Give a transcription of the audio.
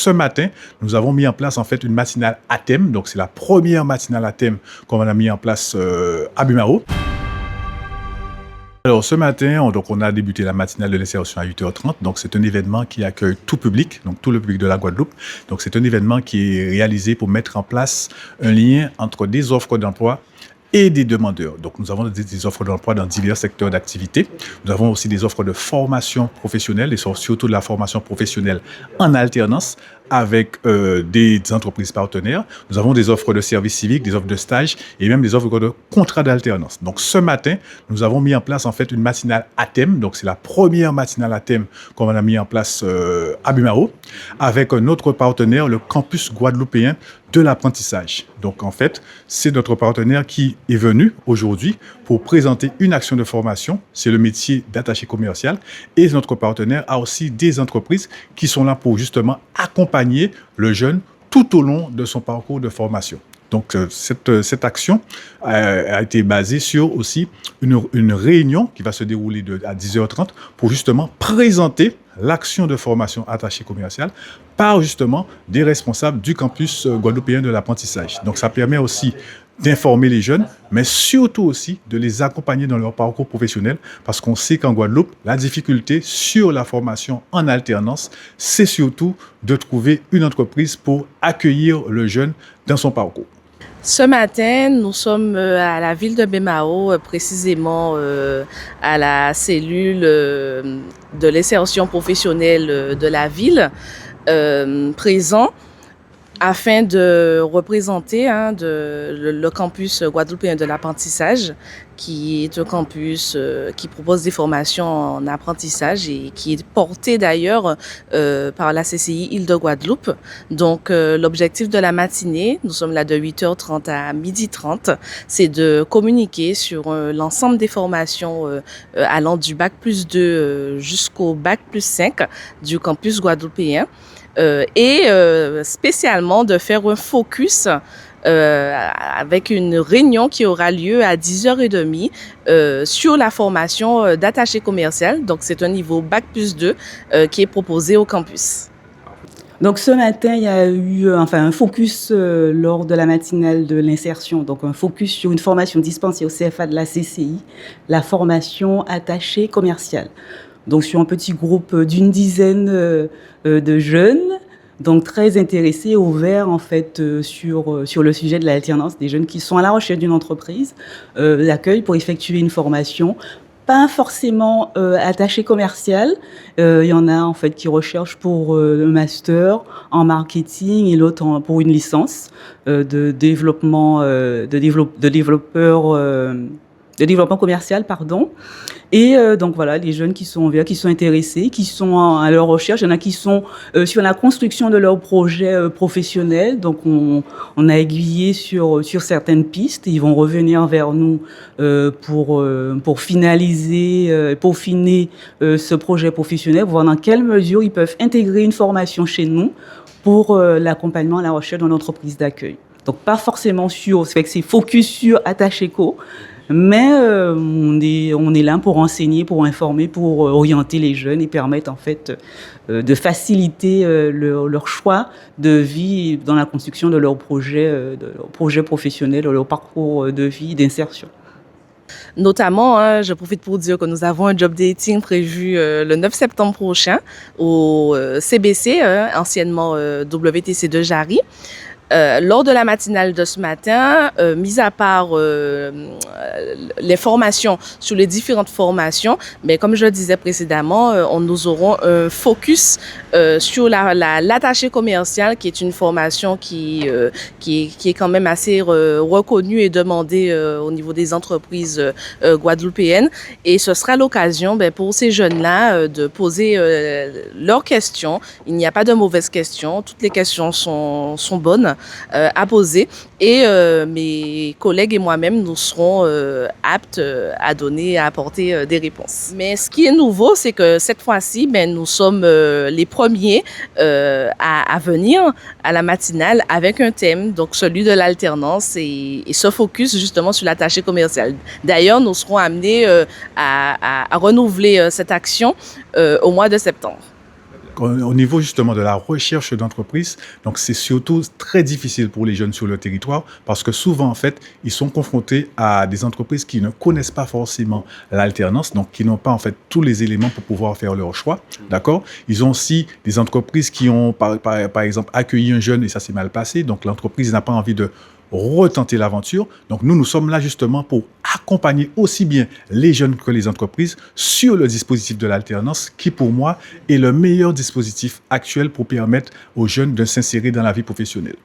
ce matin, nous avons mis en place en fait une matinale à thème. Donc, c'est la première matinale à thème qu'on a mis en place à Bemao. Alors, ce matin, on a débuté la matinale de l'insertion à 8h30. Donc, c'est un événement qui accueille tout public, donc tout le public de la Guadeloupe. Donc, c'est un événement qui est réalisé pour mettre en place un lien entre des offres d'emploi et des demandeurs. Donc, nous avons des offres d'emploi dans divers secteurs d'activité. Nous avons aussi des offres de formation professionnelle, et surtout de la formation professionnelle en alternance avec des entreprises partenaires. Nous avons des offres de services civiques, des offres de stage et même des offres de contrats d'alternance. Donc, ce matin, nous avons mis en place en fait une matinale à thème. Donc, c'est la première matinale à thème qu'on a mis en place à Bemao avec un autre partenaire, le campus guadeloupéen de l'apprentissage. Donc, en fait, c'est notre partenaire qui est venu aujourd'hui pour présenter une action de formation. C'est le métier d'attaché commercial. Et notre partenaire a aussi des entreprises qui sont là pour justement accompagner le jeune tout au long de son parcours de formation. Donc, cette action a été basée sur aussi une réunion qui va se dérouler à 10h30 pour justement présenter l'action de formation attachée commerciale par justement des responsables du campus guadeloupéen de l'apprentissage. Donc, ça permet aussi d'informer les jeunes, mais surtout aussi de les accompagner dans leur parcours professionnel, parce qu'on sait qu'en Guadeloupe, la difficulté sur la formation en alternance, c'est surtout de trouver une entreprise pour accueillir le jeune dans son parcours. Ce matin, nous sommes à la ville de Bemao, précisément à la cellule de l'insertion professionnelle de la ville, présent afin de représenter le campus guadeloupéen de l'apprentissage, qui est un campus qui propose des formations en apprentissage et qui est porté d'ailleurs par la CCI Île-de-Guadeloupe. Donc l'objectif de la matinée, nous sommes là de 8h30 à 12h30, c'est de communiquer sur l'ensemble des formations allant du Bac plus 2 jusqu'au Bac plus 5 du campus guadeloupéen. Et spécialement de faire un focus avec une réunion qui aura lieu à 10h30 sur la formation d'attaché commercial. Donc, c'est un niveau Bac plus 2 qui est proposé au campus. Donc ce matin, il y a eu un focus lors de la matinale de l'insertion, donc un focus sur une formation dispensée au CFA de la CCI, la formation attachée commerciale. Donc sur un petit groupe d'une dizaine de jeunes, donc très intéressés, ouverts en fait sur le sujet de l'alternance, des jeunes qui sont à la recherche d'une entreprise, l'accueil pour effectuer une formation. Pas forcément attaché commercial. Il y en a en fait qui recherchent pour un master en marketing et l'autre pour une licence de développement commercial, pardon. Et donc voilà, les jeunes qui sont ouverts, qui sont intéressés, qui sont à leur recherche. Il y en a qui sont sur la construction de leur projet professionnel. Donc on a aiguillé sur certaines pistes. Ils vont revenir vers nous pour finaliser, peaufiner ce projet professionnel, voir dans quelle mesure ils peuvent intégrer une formation chez nous pour l'accompagnement à la recherche d'une entreprise d'accueil. Donc pas forcément c'est focus sur Attacheco, mais on est là pour enseigner, pour informer, pour orienter les jeunes et permettre en fait de faciliter leur choix de vie dans la construction de leur projet professionnel, de leur parcours de vie, d'insertion. Notamment, je profite pour dire que nous avons un job dating prévu le 9 septembre prochain au CBC, anciennement WTC de Jarry. Lors de la matinale de ce matin, mis à part les formations sur les différentes formations, mais comme je le disais précédemment, nous aurons un focus sur l'attaché commercial, qui est une formation qui est quand même assez reconnue et demandée au niveau des entreprises guadeloupéennes. Et ce sera l'occasion pour ces jeunes-là de poser leurs questions. Il n'y a pas de mauvaises questions, toutes les questions sont bonnes à poser, et mes collègues et moi-même, nous serons aptes à apporter des réponses. Mais ce qui est nouveau, c'est que cette fois-ci, nous sommes les premiers à venir à la matinale avec un thème, donc celui de l'alternance, et ce focus justement sur l'attaché commercial. D'ailleurs, nous serons amenés à renouveler cette action au mois de septembre. au niveau justement de la recherche d'entreprise, donc c'est surtout très difficile pour les jeunes sur le territoire parce que souvent, en fait, ils sont confrontés à des entreprises qui ne connaissent pas forcément l'alternance, donc qui n'ont pas en fait tous les éléments pour pouvoir faire leur choix, d'accord? Ils ont aussi des entreprises qui ont, par exemple, accueilli un jeune et ça s'est mal passé, donc l'entreprise n'a pas envie de retenter l'aventure. Donc nous sommes là justement pour accompagner aussi bien les jeunes que les entreprises sur le dispositif de l'alternance qui pour moi est le meilleur dispositif actuel pour permettre aux jeunes de s'insérer dans la vie professionnelle.